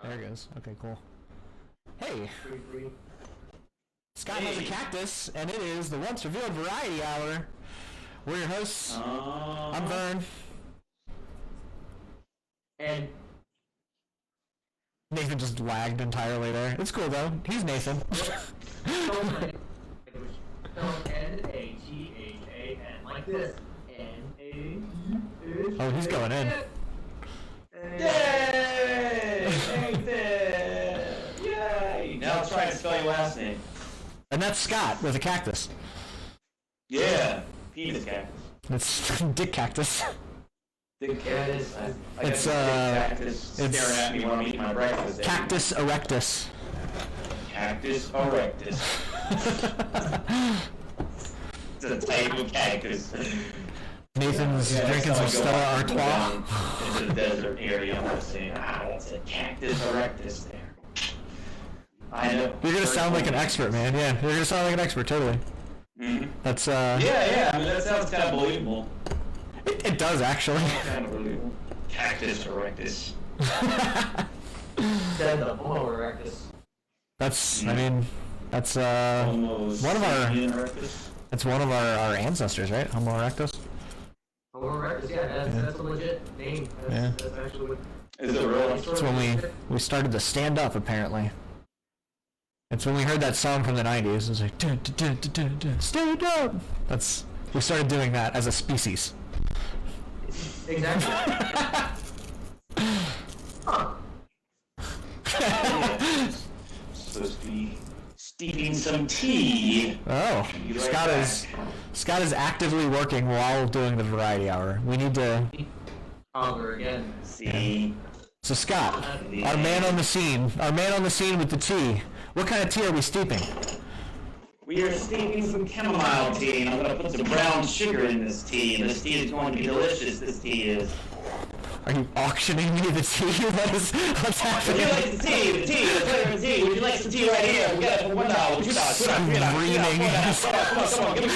There it goes. Okay, cool. Hey! Scott has a cactus, and it is the Once Revealed Variety Hour. We're your hosts. I'm Vern. And Nathan just lagged entirely there. It's cool though. He's Nathan. N-A-T-H-A-N, like this. N-A-T-H-A-N. Oh, he's going in. Yay! Nathan! Yay! Now let's try to spell your last name. And that's Scott with a cactus. Yeah, penis cactus. It's Dick Cactus. Dick cactus. It's cactus staring at me while I'm eating my breakfast. Cactus erectus. Cactus erectus. It's a type of cactus. Nathan's drinking some Stella Artois. Into the desert area, I'm saying, it's a cactus erectus there. I know. You're gonna sound like an expert, man. Yeah, you're gonna sound like an expert, totally. Mm-hmm. That's Yeah. I mean, that sounds kind of believable. It does actually. Kind of believable. Cactus erectus. Said the Homo erectus. That's. I mean, that's Almost one of our. erectus. That's one of our ancestors, right? Homo erectus. Homo erectus, yeah, that's a legit name. That's actually what. Is it really? That's when we started to stand up, apparently. It's when we heard that song from the 90s. It was like, dun, dun, dun, dun, dun, stand up! We started doing that as a species. Exactly. Huh. Supposed to be steeping some tea. Oh, You like Scott is actively working while doing the variety hour. We need to. Over again. See? So Scott, our man on the scene with the tea. What kind of tea are we steeping? We are steeping some chamomile tea, and I'm going to put some brown sugar in this tea, and this tea is going to be delicious, this tea is. Are you auctioning me the tea? What's Would happening? you like the tea, the flavor of the tea? Would you like some tea right here? We got it for $1, $2, $3, Screaming. Come on, give me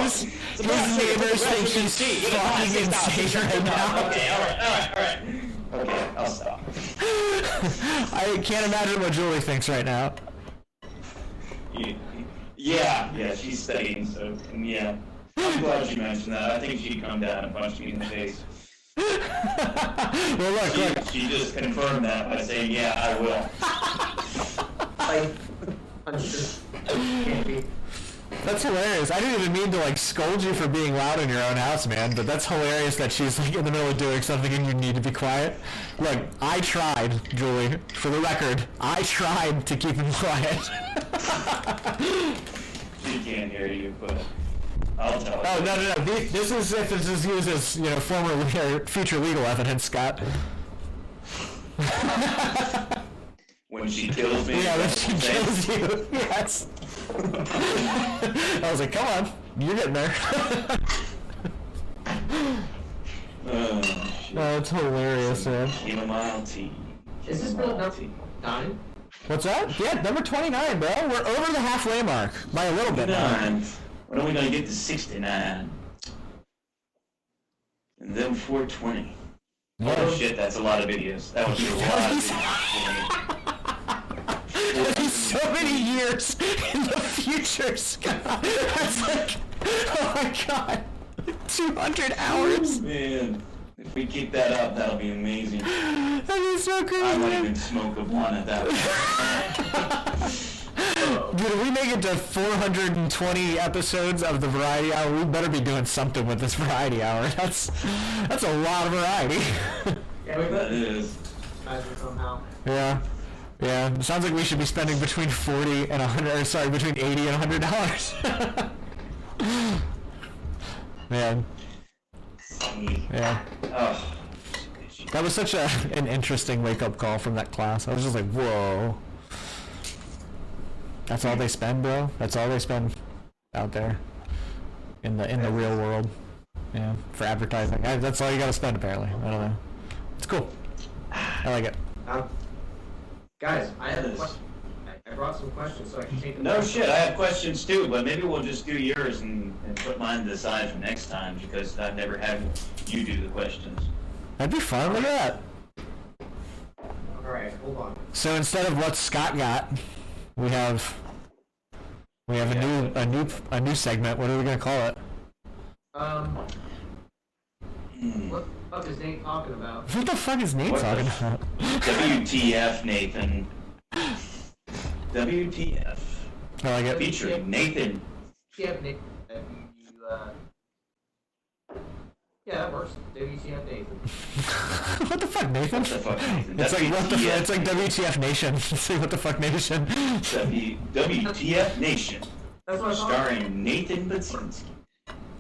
some. His neighbors think he's fucking insane right now. Okay, all right. Okay, I'll stop. I can't imagine what Julie thinks right now. Yeah, she's studying, so, yeah. I'm glad you mentioned that. I think she'd come down and punch me in the face. Well, look. She just confirmed that by saying, yeah, I will. I'm just can't be. That's hilarious. I didn't even mean to scold you for being loud in your own house, man, but that's hilarious that she's in the middle of doing something and you need to be quiet. Look, I tried, Julie, for the record, I tried to keep him quiet. She can't hear you, but I'll tell her. Oh, no. This is if this is used as, former or future legal evidence, Scott. When she kills me. Yeah, when she kills you, yes. I was like, come on, you're getting there. Oh, it's hilarious, man. Chamomile tea. Is this built up 9? What's that? Yeah, number 29, bro. We're over the halfway mark by a little bit now. 9. When are we gonna get to 69? And then 420. Yeah. Oh shit, that's a lot of videos. That would be a lot of videos. There's so many years in the future, Scott. That's oh my god, 200 hours. Man, if we keep that up, that'll be amazing. That is so crazy. I might even smoke a blunt at that point. Dude, if we make it to 420 episodes of the variety hour, we better be doing something with this variety hour. That's a lot of variety. Yeah, we That is. somehow. Yeah. It sounds like we should be spending between $40 and between $80 and $100. Man. Yeah. Oh. That was such an interesting wake-up call from that class. I was just like, whoa. That's all they spend, bro? That's all they spend out there in the real world. Yeah, for advertising. That's all you gotta spend, apparently. I don't know. It's cool. I like it. Guys, I have a question. I brought some questions so I can take them. No shit, I have questions too, but maybe we'll just do yours and put mine to the side for next time because I've never had you do the questions. That'd be fun. Look at that. hold on. So instead of what Scott got, we have a new segment. What are we gonna call it? What the fuck is Nate talking about? What the fuck is Nate talking about? WTF, Nathan. WTF. I like it. Featuring Nathan. Yeah, Nate. Yeah, that works. WTF Nathan. What the fuck, Nathan? What the fuck, Nathan? It's like what the WTF. it's like WTF Nation. Say what the fuck Nation. WTF Nation. That's what I thought. Starring Nathan Baczynski.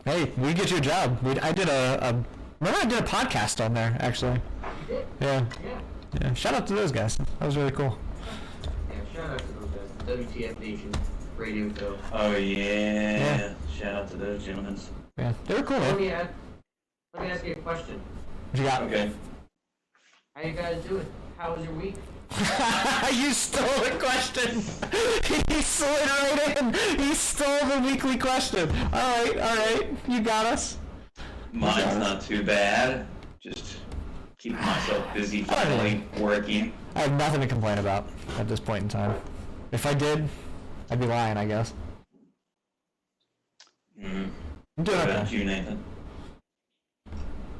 Hey, we get your job. I did a podcast on there actually. You did? Yeah. Yeah. Yeah. Shout out to those guys. That was really cool. Yeah, shout out to those guys. WTF Nation radio show. Oh yeah. Yeah. Shout out to those gentlemen. Yeah, they were cool, Let man. me ask you a question. What you got? Okay. How you guys doing? How was your week? You stole the question. He slid right in. He stole the weekly question. All right. You got us. Mine's not too bad. Just keeping myself busy, finally working. I have nothing to complain about at this point in time. If I did, I'd be lying, I guess. Mm. I'm doing What about okay. you, Nathan?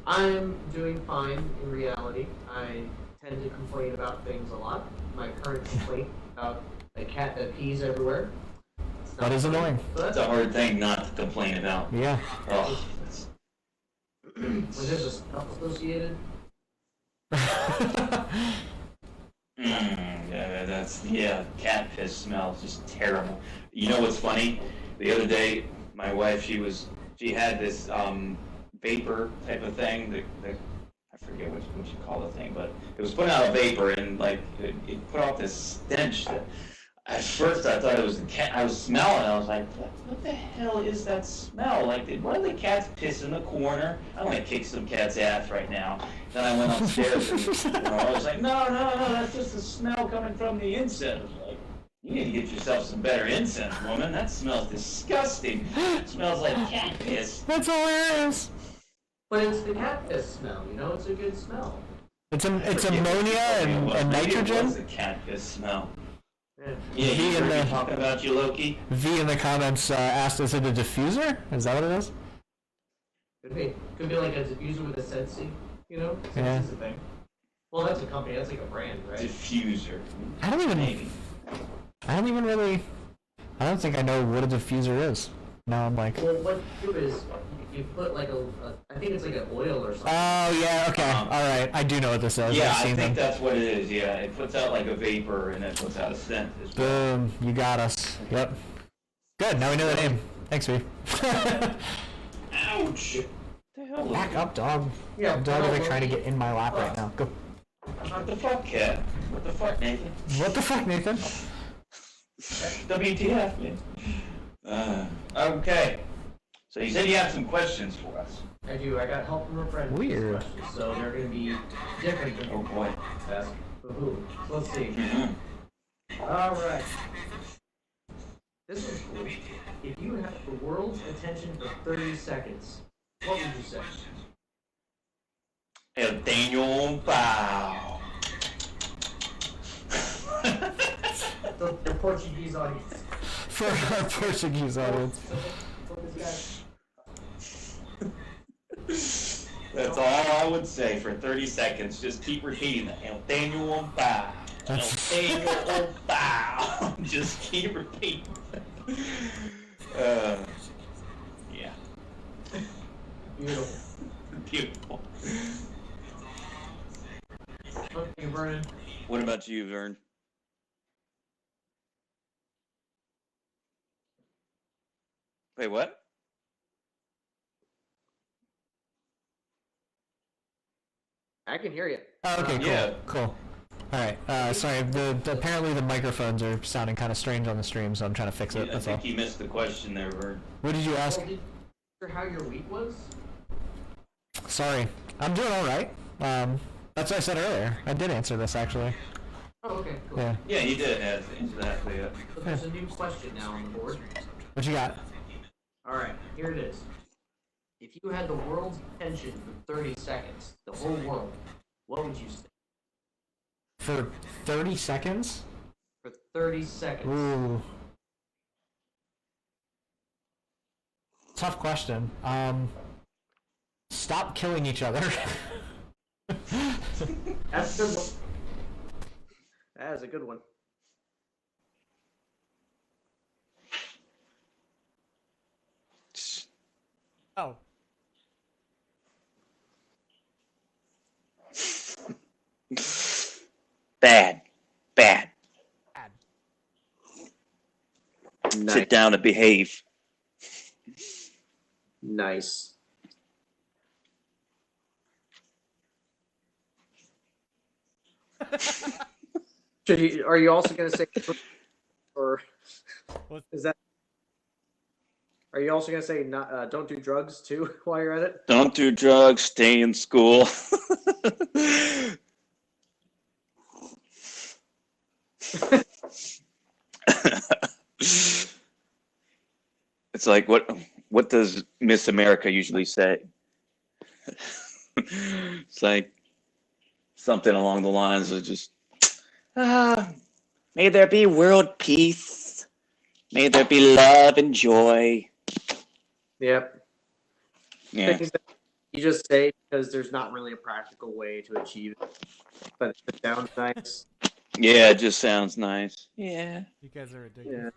I'm doing fine in reality. I tend to complain about things a lot. My current complaint about a cat that pees everywhere. It's not That is fun. annoying. So It's that's a hard thing not to complain about. Yeah. Oh, that's... Was there just stuff associated? Yeah, cat piss smells just terrible. You know what's funny? The other day, my wife, she had this vapor type of thing that I forget what you call the thing, but it was putting out a vapor and like it put out this stench that at first I thought it was the cat. I was smelling it. I was like, what the hell is that smell? Like, did one of the cats piss in the corner? I want to kick some cat's ass right now. Then I went upstairs and I was like, no, that's just the smell coming from the incense. I was like, you need to get yourself some better incense, woman. That smells disgusting. It smells like cat piss. That's hilarious. But it's the cat piss smell, you know? It's a good smell. It's I forget ammonia what you told me it was. and Maybe it was nitrogen. the cat piss smell. Yeah. Yeah, V you in heard me the- talking about you, Loki? V in the comments asked, is it a diffuser? Is that what it is? Could be like a diffuser with a Sensi, you know? Yeah. Sensi's a thing. Well, that's a company. That's like a brand, right? Diffuser. I don't even really. I don't think I know what a diffuser is. Now I'm like. Well, what you do is you put like I think it's like an oil or something. Oh yeah. Okay. Uh-huh. All right. I do know what this is. Yeah, I've I seen think them. that's what it is, yeah. It puts out like a vapor and it puts out a scent as well. Boom. You got us. Yep. Good. Now we know the name. Thanks, V. Ouch! What the hell was Back up, dog. Yeah, The dog is like well, trying to get in my lap right now. Go. What the fuck, cat? What the fuck, Nathan? What the fuck, Nathan? WTF, man. Okay. So you said you have some questions for us. I do. I got help from a friend. with these Weird. questions, so they're going to be different than Oh boy. ask for who. Let's see. Mhm. All right. This is cool. If you had the world's attention for 30 seconds, what would you say? El Daniel Bow. The Portuguese audience. For our Portuguese audience. What this That's all I would say for 30 seconds. Just keep repeating that. El Daniel Bow. El That's- Daniel Bow. Just keep repeating that. Yeah. guy. Beautiful. Beautiful. Okay, Vernon. What about you, Vern? Wait, what? I can hear you. Oh, okay, cool. Yeah. Cool. All right. Sorry. Apparently the microphones are sounding kind of strange on the stream, so I'm trying to fix it. I That's all. think you missed the question there, Vern. What did you ask? Well, did you hear how your week was? Sorry. I'm doing all right. That's what I said earlier. I did answer this actually. Oh, okay, cool. Yeah. Yeah, you did answer that, yeah. So there's a new question now on the board. What you got? All right, here it is. If you had the world's attention for 30 seconds, the whole world, what would you say? For 30 seconds? For 30 seconds. Ooh. Tough question. Stop killing each other. That's a good one. That is a good one. Oh. Bad. Bad. Nice. Sit down and behave. Nice. Are you also going to say, or What? is that? Are you also going to say not, don't do drugs too while you're at it? Don't do drugs. Stay in school. It's like what does Miss America usually say? It's like something along the lines of just may there be world peace. May there be love and joy. Yep. Yeah. Things that you just say because there's not really a practical way to achieve it, but it sounds nice. Yeah, it just sounds nice. Yeah. You guys are ridiculous.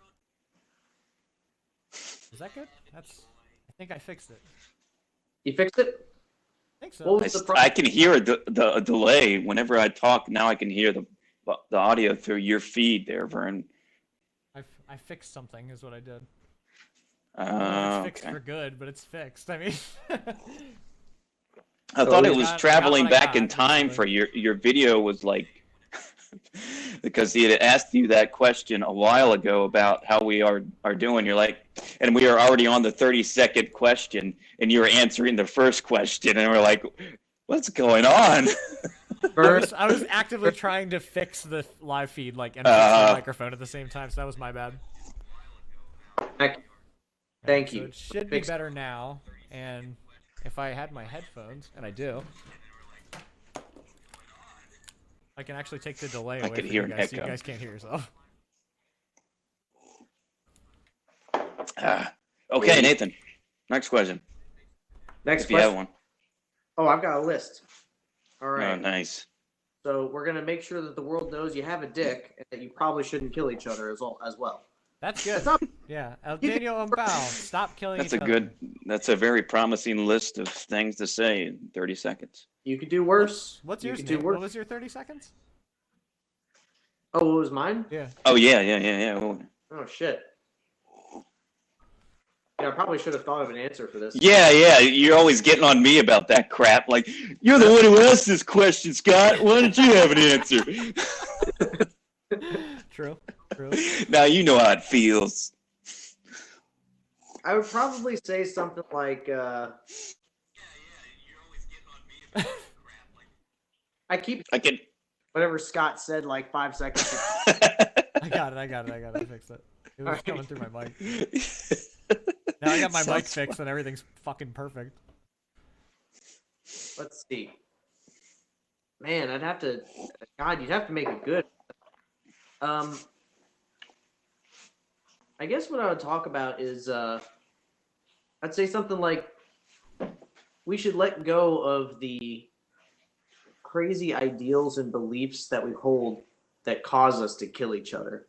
Yeah. Is that good? I think I fixed it. You fixed it? I think so. What was the problem? I can hear a delay whenever I talk. Now I can hear the audio through your feed there, Vern. I fixed something is what I did. I don't know if it's fixed Okay. for good, but it's fixed. I mean, I thought it I was got traveling what I back in got, time basically. for your video was like because he had asked you that question a while ago about how we are doing. You're like, and we are already on the 30-second question, and you were answering the first question, and we're like, what's going on? I was actively trying to fix the live feed, like, and fix the microphone at the same time, so that was my bad. Thank So you. it should be better now, and if I had my headphones, and I do, I can actually take the delay away could from hear you an guys, so you echo. guys can't hear yourself. Okay, Nathan. Next question. Next If you have question. one. Oh, I've got a list. All Oh, right. nice. So we're gonna make sure that the world knows you have a dick and that you probably shouldn't kill each other as well. That's good. That's not- Yeah, El Daniel and Bao, stop killing That's each a other. good. That's a very promising list of things to say in 30 seconds. You could do worse. What's You yours, could do Nate? worse. What was your 30 seconds? Oh, what was mine? Yeah. Oh yeah. Oh shit. Yeah, I probably should have thought of an answer for this. Yeah. You're always getting on me about that crap. Like, you're the one who asked this question, Scott. Why don't you have an answer? True. Now you know how it feels. I would probably say something like, I keep I can. whatever Scott said like 5 seconds ago. I got it. I fixed it. It was Alright. coming through my mic. Now I got my mic Sounds fixed and everything's fucking perfect. Let's see. Man, I'd have to. God, you'd have to make it good. I guess what I would talk about is, I'd say something like, we should let go of the crazy ideals and beliefs that we hold that cause us to kill each other.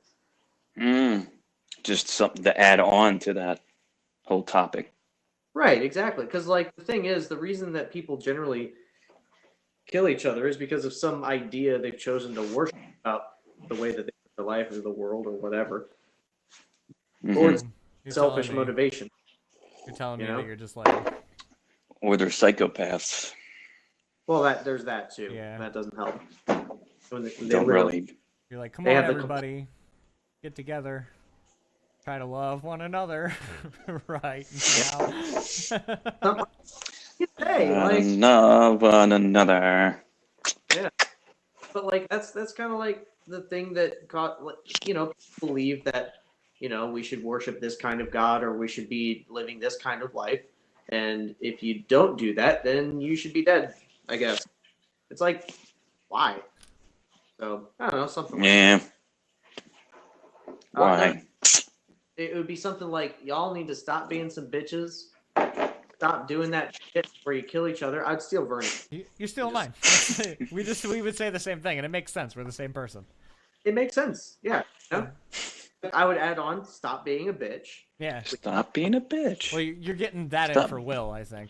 Just something to add on to that whole topic. Right, exactly. Because, like, the thing is, the reason that people generally kill each other is because of some idea they've chosen to worship about the way that they live their life or the world or whatever. Or it's You're selfish telling me- motivation. You're telling me You know? that you're just like, Or they're psychopaths. Well, there's that too. Yeah. That doesn't help. When they Don't really. you're like, come They on, have the- everybody, get together, try to love one another, right? Now. Hey, like, Love one another. but like that's kind of like the thing that got, like, people believe that we should worship this kind of God or we should be living this kind of life, and if you don't do that, then you should be dead. I guess it's like, why? So I don't know, something like Yeah. that. Why? It would be something like, y'all need to stop being some bitches. Stop doing that shit where you kill each other. I'd steal Vernon. You're stealing mine. we would say the same thing, and it makes sense. We're the same person. It makes sense. Yeah. You know? I would add on, stop being a bitch. Yeah. Stop being a bitch. Well, you're getting that in Stop. for Will, I think.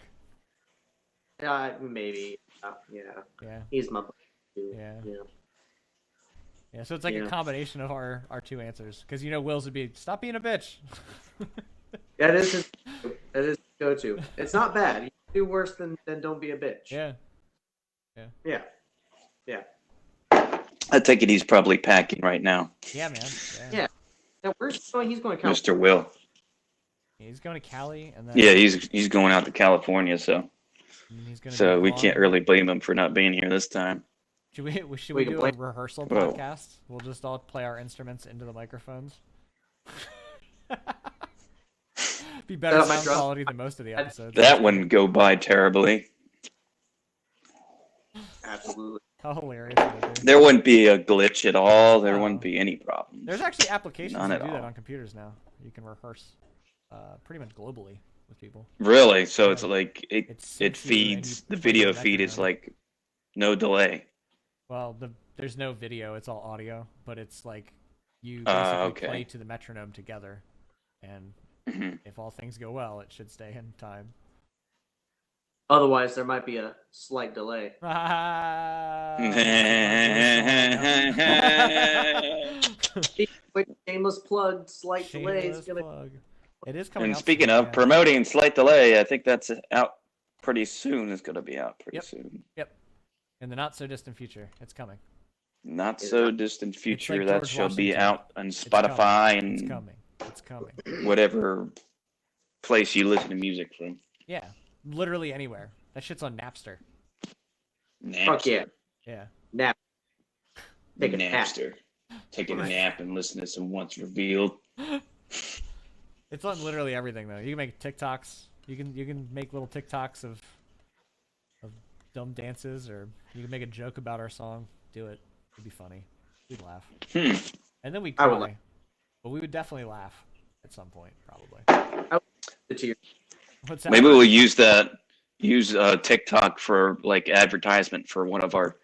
Maybe. Yeah. Yeah. He's my buddy, too. Yeah. Yeah. Yeah. So it's like a Yeah. combination of our two answers, because Will's would be stop being a bitch. That is his go-to. It's not bad. You can do worse than don't be a bitch. Yeah. Yeah. I take it he's probably packing right now, Yeah, man. Yeah. Now, where's he going? He's going to California. Mr. Will. He's going to Cali, and then Yeah, he's going out to California, so he's going to. so we can't really blame him for not being here this time. Should we We can do a blame- rehearsal Whoa. podcast? We'll just all play our instruments into the microphones. Be better Set up my sound drum- quality than most of the episodes. That wouldn't go by terribly. Absolutely. How hilarious would it be? There wouldn't be a glitch at all. There No. wouldn't be any problems. There's actually applications None that at do that all. on computers now. You can rehearse pretty much globally with people. Really? So it's like It it syncs you and feeds you the play video the feed is metronome. like no delay. Well, there's no video; it's all audio. But it's like you Ah, basically okay. play to the metronome together, and Mhm. if all things go well, it should stay in time. Otherwise, there might be a slight delay. Quick shameless plug, slight delay is Shameless gonna. plug. It is coming And out speaking soon, of yeah. promoting slight delay, I think that's out pretty soon. It's going to be out pretty Yep. soon. In the not so distant future, it's coming. Not Is so it? distant like future. That George shall be Washington. out on It's Spotify coming. It's and coming. It's coming. whatever place you listen to music from. Yeah, literally anywhere. That shit's on Napster. Fuck yeah. Yeah. Nap. Take a nap. Napster. Take a nap and listen to some Once Revealed. It's on literally everything though. You can make TikToks. You can make little TikToks of dumb dances, or you can make a joke about our song. Do it. It'd be funny. We'd laugh. And then we'd I cry. would laugh. But we would definitely laugh at some point, probably. To your What's that? Maybe we'll use TikTok for like advertisement for one of our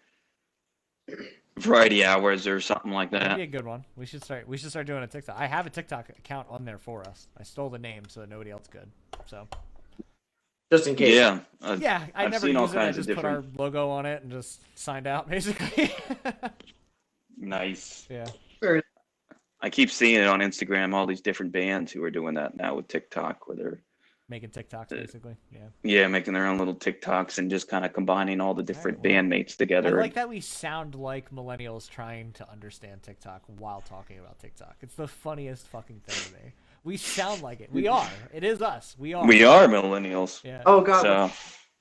variety hours or something like That'd that. be a good one. We should start doing a TikTok. I have a TikTok account on there for us. I stole the name so that nobody else could. So just in case. Yeah. yeah, I I've never seen all use it. I kinds of just put our different- logo on it and just signed out, basically. Nice. Yeah. Very- I keep seeing it on Instagram, all these different bands who are doing that now with TikTok, where they're Making TikToks, basically. Yeah. making their own little TikToks and just kind of combining all the different well, bandmates I together. like that we sound like millennials trying to understand TikTok while talking about TikTok. It's the funniest fucking thing to me. We sound like it. We are. It is us. We are. We are millennials. Yeah. Oh god, So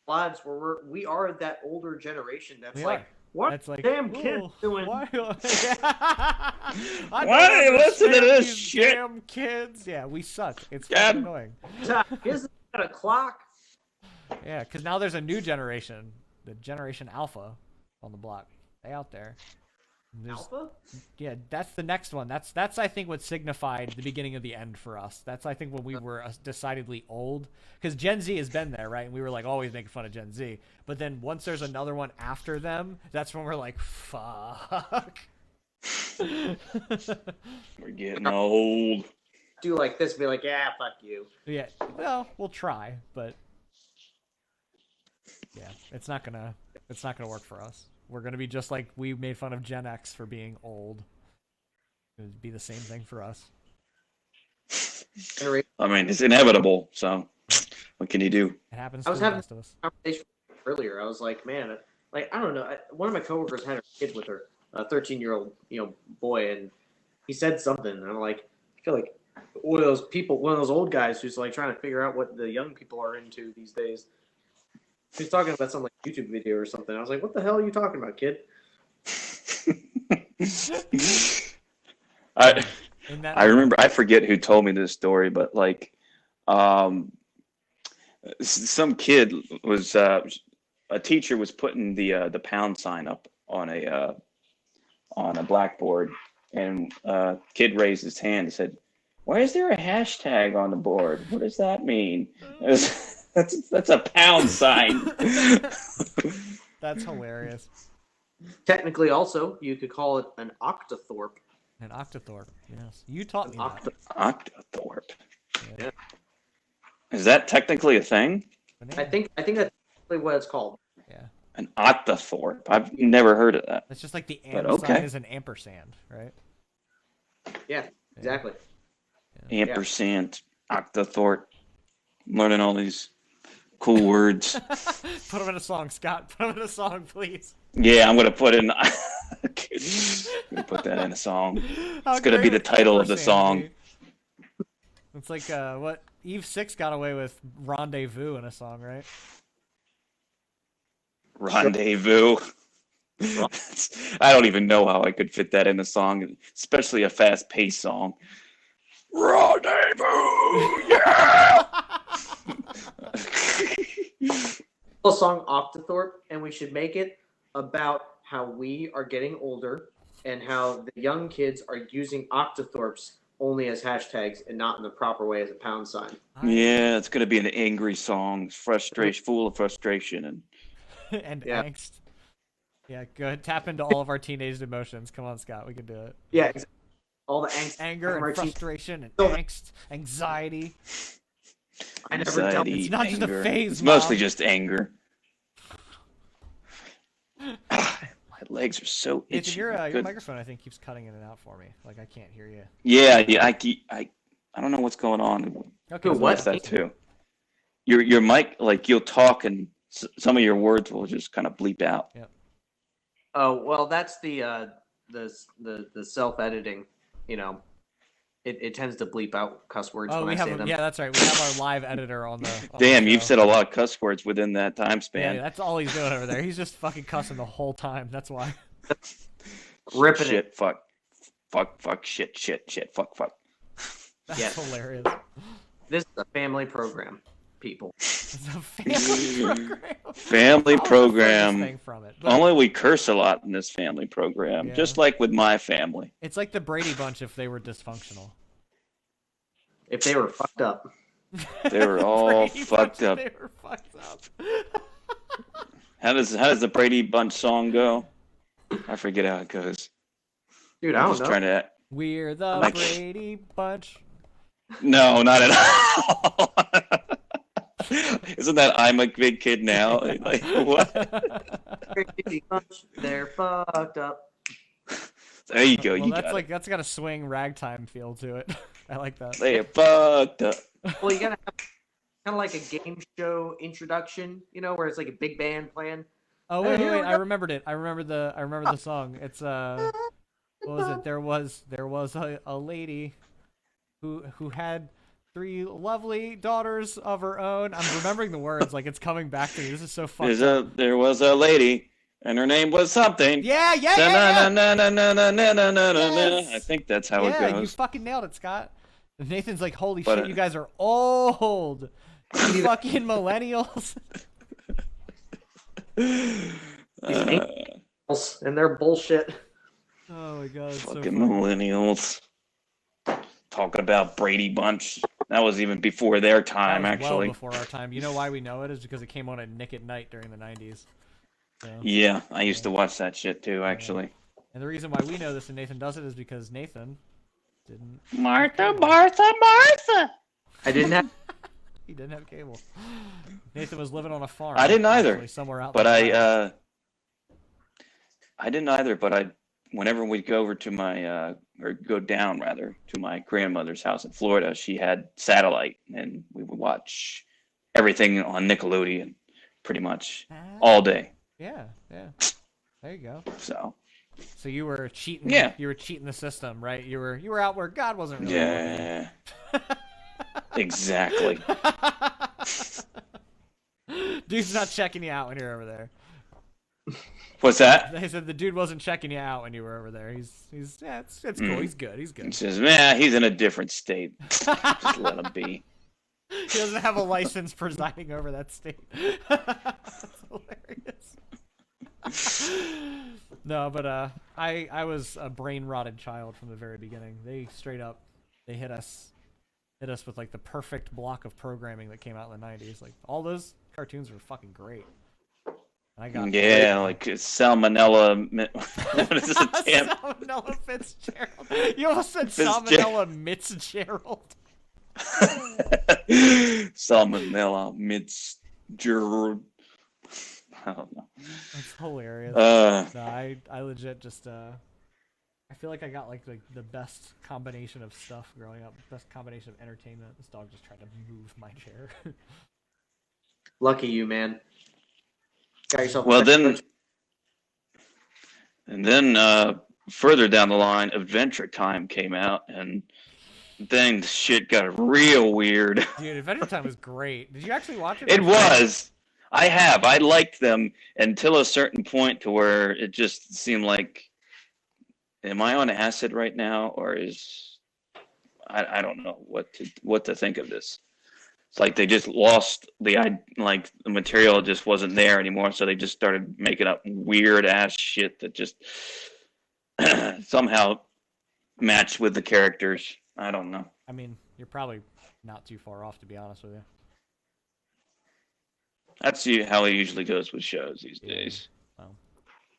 lives where we are that older generation that's We like, are. what That's like, damn kids "Oh, doing? Why, Why do you listen to this these shit?" Damn kids. Yeah, we suck. It's God. fucking annoying. Isn't that a clock? Yeah, because now there's a new generation, the Generation Alpha, on the block. They out there. There's- Alpha? Yeah, that's the next one. That's I think what signified the beginning of the end for us. That's I think when we were decidedly old, because Gen Z has been there, right? And we were like always making fun of Gen Z. But then once there's another one after them, that's when we're like, fuck. we're getting old. Do like this, be like, yeah, fuck you. Yeah, well, we'll try, but yeah, it's not gonna work for us. We're gonna be just like we made fun of Gen X for being old. It'd be the same thing for us. Generation I mean, it's inevitable. So what can you do? It happens I to was the having- best of us. conversation earlier. I was like, man, like I don't know. One of my coworkers had her kid with her, a 13-year-old, boy, and he said something. And I'm like, I feel like one of those old guys who's like trying to figure out what the young people are into these days. He's talking about some like YouTube video or something. I was like, what the hell are you talking about, kid? In that I remember, I forget who told me this story, but like, some kid was, a teacher was putting the pound sign up on on a blackboard, and a kid raised his hand and said, "Why is there a hashtag on the board? What does that mean?" That's a pound sign. That's hilarious. Technically, also, you could call it an octothorpe. An octothorpe. Yes, you taught me that. Octothorpe. Yeah. Is that technically a thing? I think that's exactly what it's called. Yeah. An octothorpe. I've never heard of that. It's just like the But amp sign okay. is an ampersand, right? Yeah, exactly. Ampersand, octothorpe. Learning all these cool words. Put them in a song, Scott. Put them in a song, please. Yeah, I'm gonna put in. I'm gonna put that in a song. How It's gonna great be the would title of the ampersand song. be? It's like what Eve 6 got away with rendezvous in a song, right? Rendezvous. I don't even know how I could fit that in a song, especially a fast-paced song. Rendezvous, yeah. A song Octothorpe, and we should make it about how we are getting older and how the young kids are using octothorpes only as hashtags and not in the proper way as a pound sign. Yeah, it's gonna be an angry song, frustration, full of frustration, and And Yeah. angst. Yeah, good. Tap into all of our teenage emotions. Come on, Scott. We can do it. Yeah, exactly. All the angst, Anger and Martin- frustration and So- angst, anxiety. I never tell. anxiety, It's not just a anger. phase, It's mostly Mom. just anger. My legs are so Nathan, itchy. your Good. microphone, I think, keeps cutting in and out for me. Like, I can't hear you. Yeah, I don't know what's going on. Okay, Who, so what? That's that too. Your mic, like you'll talk and some of your words will just kind of bleep out. Oh well, that's the self-editing. You know, it tends to bleep out cuss words Oh, when we I have say a, them. yeah, that's right. We have our live editor on the. On Damn, the you've show. said a lot of cuss words within that time span. Yeah, that's all he's doing over there. He's just fucking cussing the whole time. That's why. Ripping shit, it. fuck, shit, fuck. That's Yes. hilarious. This is a family program, people. It's a family program. Family I'll defer this program. thing from it. But Only we curse a lot in this family program, Yeah. just like with my family. it's like the Brady Bunch if they were dysfunctional. If they were fucked up. They were all Brady fucked Bunch, up. They were fucked up. How does the Brady Bunch song go? I forget how it goes. Dude, I I'm don't just know. trying to. We're the Like- Brady Bunch. No, not at all. Isn't that I'm a big kid now? Like what? Brady Bunch, they're fucked up. There you go. Well, You that's got like it. that's got a swing ragtime feel to it. I like that. They're fucked up. Well, you gotta have kind of like a game show introduction, you know, where it's like a big band playing. Oh Hey, wait, here wait, we I go. remembered it. I remember the song. It's what was it? There was a lady who had 3 lovely daughters of her own. I'm remembering the words like it's coming back to me. This is so fun. There was a lady, and her name was something. Yeah, yeah, yeah, yeah. Da-na-na-na-na-na-na-na-na-na. I think that's how it Yeah, you goes. fucking nailed it, Scott. And Nathan's like, holy But, shit, you guys are old. You fucking millennials. Uh, And they're bullshit. Oh my god, it's so fucking funny. millennials. Talking about Brady Bunch. That was even before their time, That was actually. well before our time. You know why we know it is because it came on at Nick at Night during the 90s. So, Yeah, I used to watch that shit too, actually. and the reason why we know this and Nathan does it is because Nathan didn't. Martha. I didn't have. He didn't have cable. Nathan was living on a farm. I didn't either, actually, somewhere out. But in the wild. I didn't either, but whenever we'd go over to my, or go down rather, to my grandmother's house in Florida, she had satellite, and we would watch everything on Nickelodeon pretty much all day. Yeah, yeah. There you go. So, So you were cheating. Yeah. You were cheating the system, right? You were out where God wasn't really. yeah. Exactly. looking. Dude's not checking you out when you're over there. What's that? They said the dude wasn't checking you out when you were over there. He's yeah, it's cool. Mm. He's good. He's He good. says, man, he's in a different state. Just let him be. He doesn't have a license presiding over that state. That's hilarious. No, but I was a brain rotted child from the very beginning. They straight up, they hit us with like the perfect block of programming that came out in the '90s. Like all those cartoons were fucking great. And I got Yeah, like Salmonella. What is it? Damn. Salmonella Fitzgerald. You almost said Fitzgerald. Salmonella Fitzgerald. Salmonella Fitzgerald. I don't know. That's hilarious. Uh, No, I legit just I feel like I got like the best combination of stuff growing up, best combination of entertainment. This dog just tried to move my chair. Lucky you, man. Got yourself. well, then further down the line, Adventure Time came out, and then shit got real weird. Dude, Adventure Time was great. Did you actually watch it? It was. I liked them until a certain point to where it just seemed like, am I on acid right now, or is I don't know what to think of this. It's like they just lost the material just wasn't there anymore, so they just started making up weird ass shit that just somehow matched with the characters. I don't know. I mean, you're probably not too far off, to be honest with you. That's how it usually goes with shows these days. Well,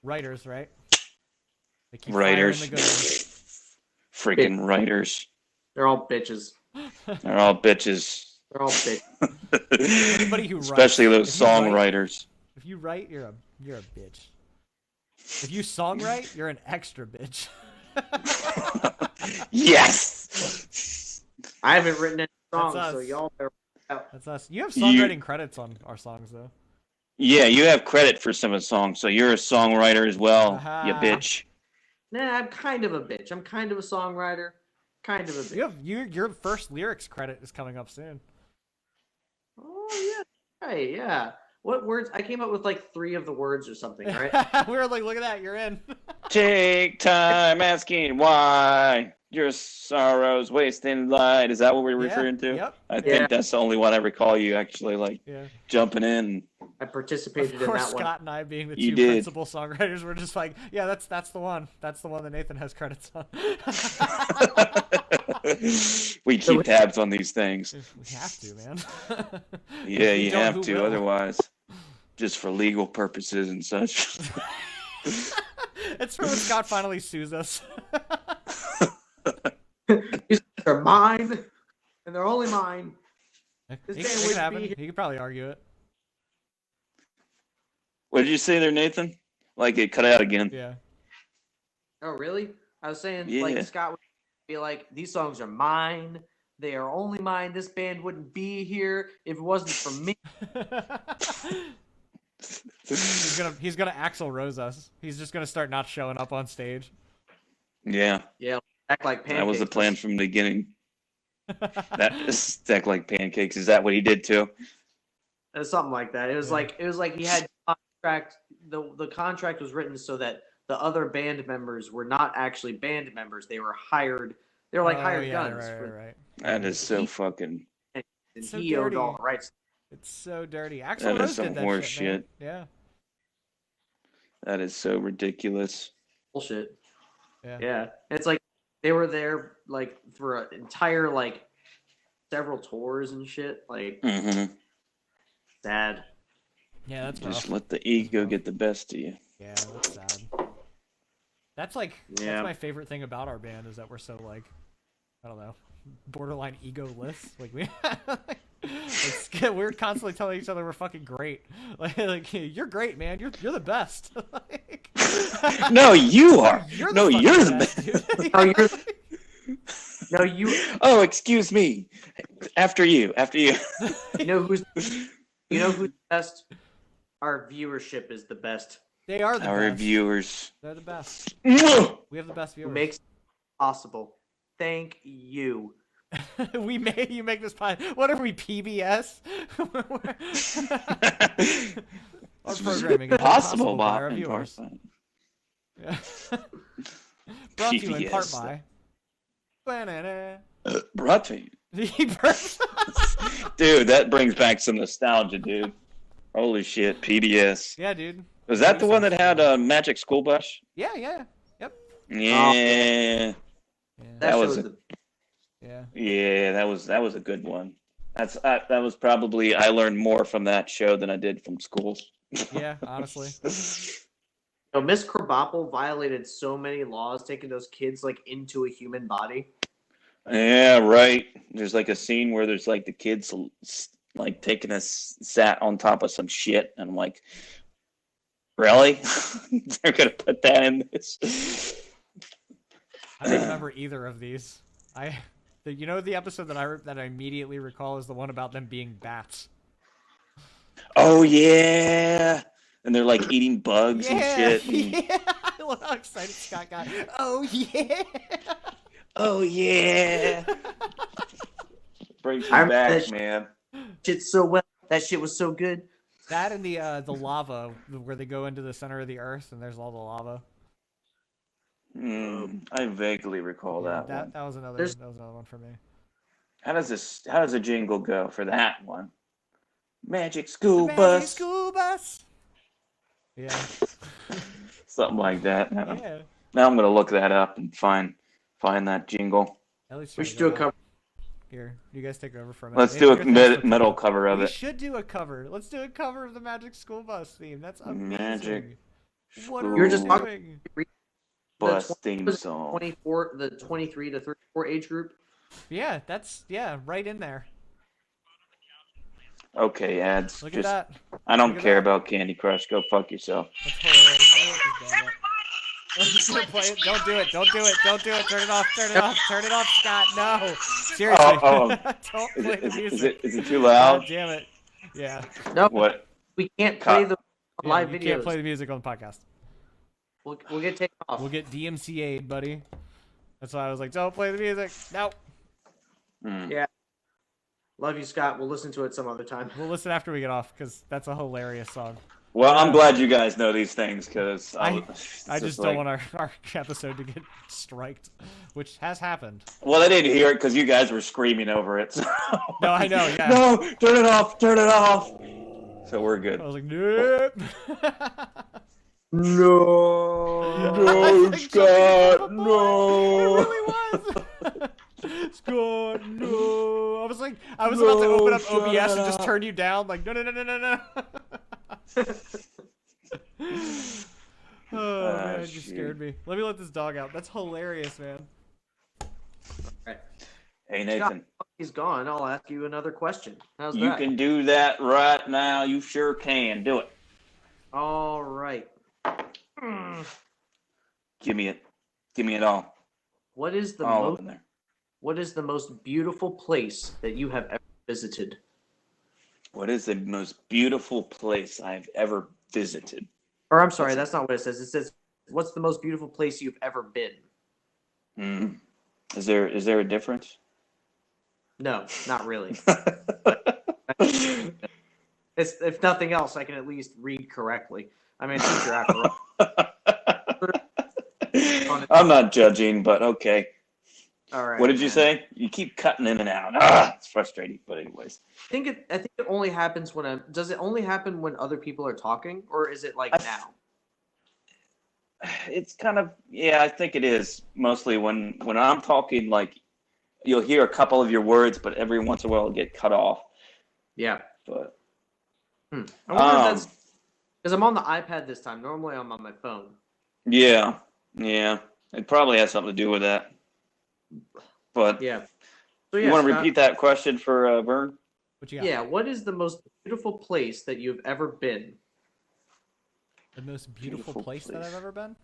writers, right? They keep Writers. firing the good ones. Freaking writers. They're all bitches. They're all bitches. They're all bitches. Anybody who writes, Especially those if you write- songwriters. If you write, you're a bitch. If you songwrite, you're an extra bitch. Yes. I haven't written any songs, That's so us. y'all better. That's us. You have songwriting credits on our songs, though. Yeah, you have credit for some of the songs, so you're a songwriter as well, you Aha. bitch. Nah, I'm kind of a bitch. I'm kind of a songwriter. Kind of a bitch. Your first lyrics credit is coming up soon. Oh yeah. Right, yeah. What words? I came up with like 3 of the words or something, right? We were like, look at that, you're in. Take time asking why your sorrows wasting light. Is that what we're Yeah, referring to? Yep. I Yeah. think that's the only one I recall you actually like Yeah. jumping in. I participated Of in course, that one. Scott and I, being the You two did. principal songwriters, were just like, yeah, that's the one. That's the one that Nathan has credits on. We keep tabs on these things. We have to, man. Yeah, we you don't, have who to, will? otherwise, just for legal purposes and such. It's for when Scott finally sues us. They're mine, and they're only mine. It This could band wouldn't happen. be here. He could probably argue it. What did you say there, Nathan? Like it cut out again. Yeah. Oh, really? I was saying, Yeah. like, Scott would be like, these songs are mine. They are only mine. This band wouldn't be here if it wasn't for me. He's gonna Axl Rose us. He's just gonna start not showing up on stage. Yeah, Yeah, act like pancakes. that was the plan from the beginning. That stack like pancakes. Is that what he did too? Something like that. It was Yeah. like he had contract. The contract was written so that the other band members were not actually band members. They were hired. They were like Oh, hired yeah, guns. Right. That is so fucking. And So he owed dirty. all the rights. It's so dirty. Axl That is Rose some did that horse shit. Man. That is so ridiculous. Bullshit. Yeah. Yeah. It's like they were there like for an entire like several tours and shit. Like hmm sad. Yeah, that's Just rough. let the ego get the best of you. Yeah, that's sad. That's like Yeah. that's my favorite thing about our band is that we're so like, I don't know, borderline egoless. Like we're constantly telling each other we're fucking great. Like you're great, man. You're the best. Like, No, you are. You're No, fucking you're the best, dude. Oh, you're. No, you. Oh, excuse me. After you. You know who's. You know who's the best. Our viewership is the best. They are the Our best. viewers. They're the best. Mwah! We have the best Who viewers. makes it possible. Thank you. You make this pie. What are we, PBS? Our programming is Possible by bot our and viewers. part- Yeah. Brought to you in part PBS. by. Banana. Brought to you. He burped. Dude, that brings back some nostalgia, dude. Holy shit, PBS. Yeah, dude. Was that the one that had a Magic School Bus? Yeah, yeah, yep, Yeah. yeah, That was shows a- yeah. Yeah, that was a good one. That was probably I learned more from that show than I did from school. Yeah, honestly. Miss Krabappel violated so many laws, taking those kids like into a human body. Yeah, right. There's like a scene where there's like the kids like taking a sat on top of some shit, and I'm like, really? They're gonna put that in this? I don't remember either of these. You know, the episode that I immediately recall is the one about them being bats. Oh yeah, and they're like eating bugs and shit. And... Yeah. I love how excited Scott got. Oh yeah. Oh yeah. Brings me I remember back, that man. Shit so well. That shit was so good. That and the lava where they go into the center of the earth and there's all the lava. I vaguely recall Yeah, that one. that was another There's- one for me. How does the jingle go for that one? Magic School Magic Bus. School Bus. Yeah. Something like that. Now Yeah. I'm gonna look that up and find that jingle. At least We try should to do go a cover. Here, you guys take over for a minute. Let's Hey, do a your thing's metal cover of We it. should do a cover. Let's do a cover of the Magic School Bus theme. That's amazing. Magic What are You're we just doing? Bus the theme song. 24, the 23 to 34 age group. Yeah, that's right in there. Okay, ads. Look Just, at that. I don't Look at care that. about Candy Crush. Go fuck yourself. That's hilarious. Play it. Don't do it. Don't do it. Don't do it. Turn it off. Turn it off. Turn it off, Scott. No. Seriously. Don't Is play it, the is, music. is it too God loud? damn it. Yeah. No, What? we can't play the Yeah, live you videos. can't play the music on the podcast. We'll get taken off. We'll get DMCA'd, buddy. That's why I was like, don't play the music. No. Yeah. Love you, Scott. We'll listen to it some other time. We'll listen after we get off because that's a hilarious song. Well, I'm glad you guys know these things because I just don't want our episode to get striked, which has happened. Well, I didn't hear it because you guys were screaming over it. So. No, I know, yeah. No, turn it off. Turn it off. So we're good. I was like, nope. No. No, Like, Scott. It No. really was. Scott, no. I was about to open up shut OBS and just up. turn you down. Like, no, no, no, no, no, no. Oh, man, you shoot. scared me. Let me let this dog out. That's hilarious, man. Hey, Nathan. He's gone. I'll ask you another question. How's You that? can do that right now. You sure can. Do it. All right. Give me it. Give me it all. What is the All most? up in there. What is the most beautiful place that you have ever visited? What is the most beautiful place I've ever visited? Or I'm sorry, that's not what it says. It says, "What's the most beautiful place you've ever been?" Is there a difference? No, not really. If nothing else, I can at least read correctly. I mean, teacher after all. I'm not judging, but okay. All right. What did you man. say? You keep cutting in and out. Ah, it's frustrating. But anyways, I think it only happens when does it only happen when other people are talking, or is it like now? it's kind of I think it is mostly when I'm talking. Like you'll hear a couple of your words, but every once in a while it'll get cut off. Yeah. But I wonder if that's because I'm on the iPad this time. Normally I'm on my phone. yeah, it probably has something to do with that. But Yeah. So you want to Scott, repeat that question for Vern? What you got? Yeah. What is the most beautiful place that you've ever been? The most beautiful Beautiful place that place. I've ever been?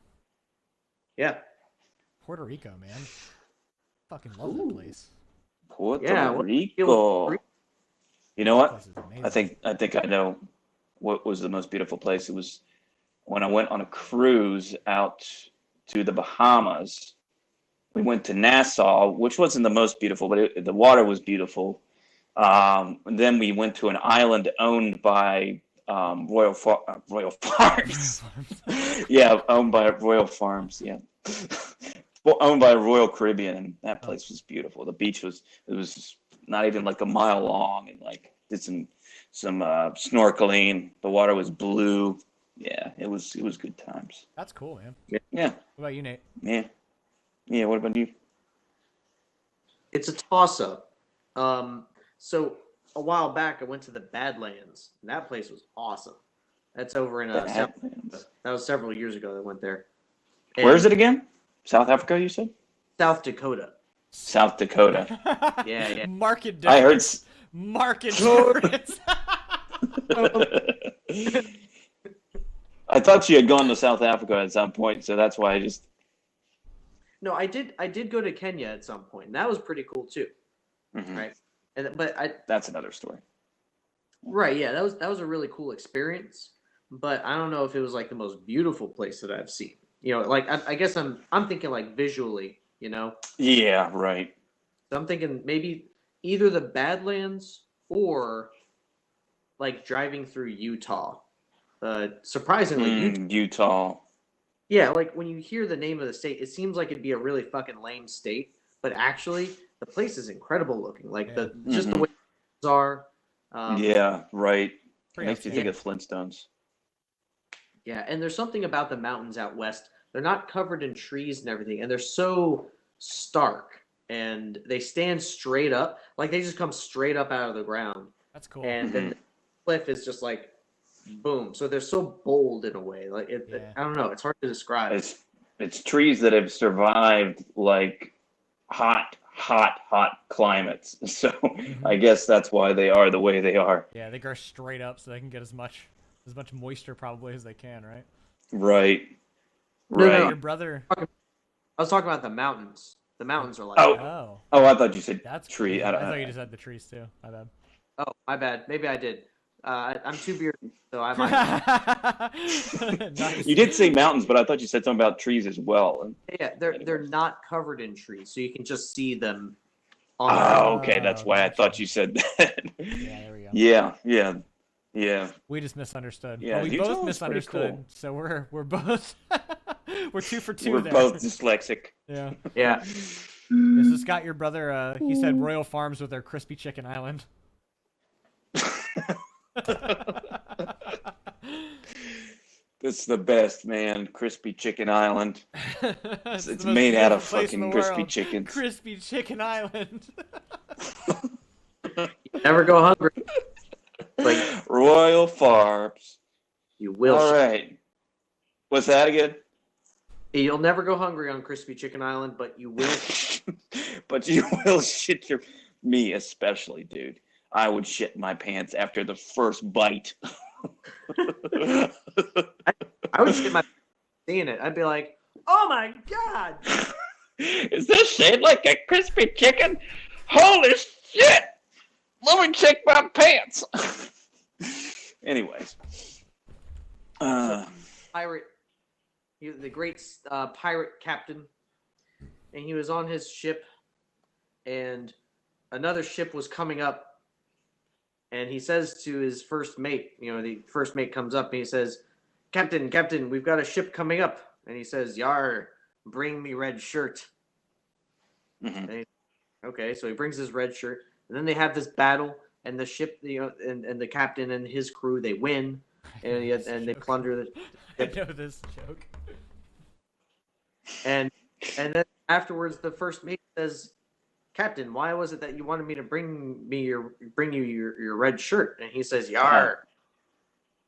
Yeah. Puerto Rico, man. Fucking love that place. Puerto Yeah, what- Rico. You know what? That place is amazing. I think I know what was the most beautiful place. It was when I went on a cruise out to the Bahamas. We went to Nassau, which wasn't the most beautiful, but the water was beautiful. And then we went to an island owned by Royal Farms. Yeah, owned by Royal Farms. Yeah, well, owned by Royal Caribbean, and that place was beautiful. The beach was not even like a mile long, and like did some snorkeling. The water was blue. yeah, it was good times. That's cool, man. Yeah, What about you, Nate? yeah, yeah. What about you? It's a toss-up. So a while back, I went to the Badlands, and that place was awesome. That's over in Badlands. that was several years ago that I went there. Where is And it again? South Africa, you said? South Dakota. South Dakota. Yeah, yeah. Market I heard. difference. Market difference. I thought you had gone to South Africa at some point, so that's why I just. No, I did go to Kenya at some point, and that was pretty cool too. Mhm. Right. That's another story. Right, yeah, that was a really cool experience, but I don't know if it was like the most beautiful place that I've seen. You know, like I guess I'm thinking like visually, you know. Yeah, right. So I'm thinking maybe either the Badlands or like driving through Utah. Surprisingly, Utah. yeah, like when you hear the name of the state, it seems like it'd be a really fucking lame state, but actually the place is incredible looking. Like the just the way things are. Yeah, right. Pretty Makes you think of Flintstones. Yeah, and there's something about the mountains out west. They're not covered in trees and everything, and they're so stark, and they stand straight up, like they just come straight up out of the ground, That's cool. and then the cliff is just like, boom. So they're so bold in a way. Like Yeah. I don't know. It's hard to describe. It's trees that have survived like hot climates. So I guess that's why they are the way they are. Yeah, they grow straight up so they can get as much moisture probably as they can, right? Right. No, Right. no. Your brother. I was talking about the mountains. The mountains are like, Oh, Oh, I thought you said that's tree. cool. I I don't thought know. you just had the trees too. My bad. oh, my bad. Maybe I did. I'm too bearded, so I might. Nice. You did say mountains, but I thought you said something about trees as well. And- Yeah, they're not covered in trees, so you can just see them. On Oh, okay. That's why I gotcha. thought you said that. Yeah, there we go. Yeah. We just misunderstood. Yeah, Well, we Utah both is pretty misunderstood, cool. so we're both we're 2 for 2 We're there. both dyslexic. Yeah. Yeah. This is Scott, your brother. He said Royal Farms with their crispy chicken island. This is the best, man. Crispy Chicken Island. It's It's the most made out of beautiful place in fucking the crispy world. chickens. Crispy Chicken Island. Never go hungry. Like Royal Farms. you will. All right. What's that again? You'll never go hungry on Crispy Chicken Island, but you will. But you will shit your. Me especially, dude. I would shit my pants after the first bite. I would shit my seeing it. I'd be like, "Oh my god!" Is this shaped like a crispy chicken? Holy shit! Let me check my pants. Anyways. Pirate, the great pirate captain, and he was on his ship, and another ship was coming up, and he says to his first mate, you know, the first mate comes up and he says, Captain, we've got a ship coming up," and he says, "Yar, bring me red shirt." Mhm. Okay, so he brings his red shirt, and then they have this battle, and the ship, you know, and the captain and his crew, they win, and they plunder the I know this joke. and then afterwards the first mate says, "Captain, why was it that you wanted me to bring you your red shirt?" And he says, "Yar,